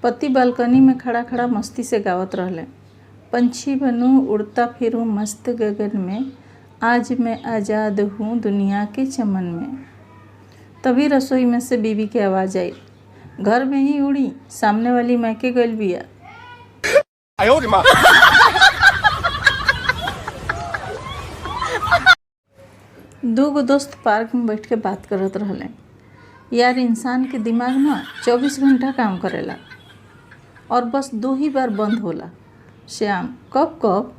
पति बालकनी में खड़ा खड़ा मस्ती से गावत रहले। पंछी बनूं उड़ता फिरूं मस्त गगन में, आज मैं आज़ाद हूँ दुनिया के चमन में। तभी रसोई में से बीवी की आवाज़ आई, घर में ही उड़ी सामने वाली मैके गइल बिया। दो गो दोस्त पार्क में बैठ के बात करत रहले। यार, इंसान के दिमाग ना 24 घंटा काम करेला और बस 2 ही बार बंद होला। श्याम, कब कब?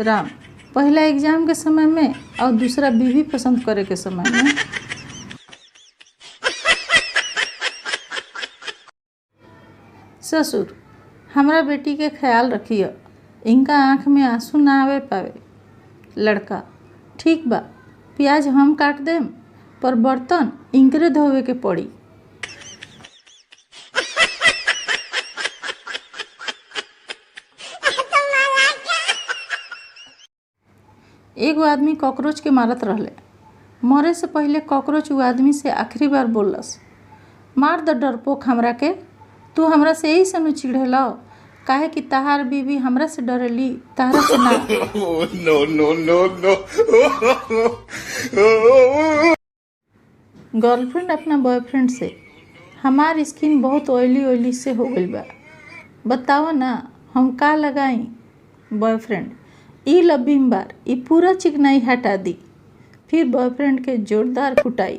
राम, पहला एग्जाम के समय में और दूसरा बीवी पसंद करे के समय में। ससुर, हमरा बेटी के ख्याल रखिए, इनका आँख में आंसू ना आवे पावे। लड़का, ठीक बा, प्याज हम काट देम, पर बर्तन इनकरे धोवे के पड़ी। एगो आदमी कॉकरोच के मारत रहले। मरे से पहले कॉकरोच वो आदमी से आखिरी बार बोलस, मार द डरपोक हमरा के, तू हमरा से यही से चिढ़ेला काहे कि तहार बीवी हमरा से डरेली, तहरा से ना। गर्लफ्रेंड अपना बॉयफ्रेंड से, हमार स्किन बहुत ऑयली से हो गई बा, बताओ ना हम का लगाई। बॉयफ्रेंड, ई लबीम बार ई पूरा चिकनाई हटा दी। फिर बॉयफ्रेंड के जोरदार कुटाई।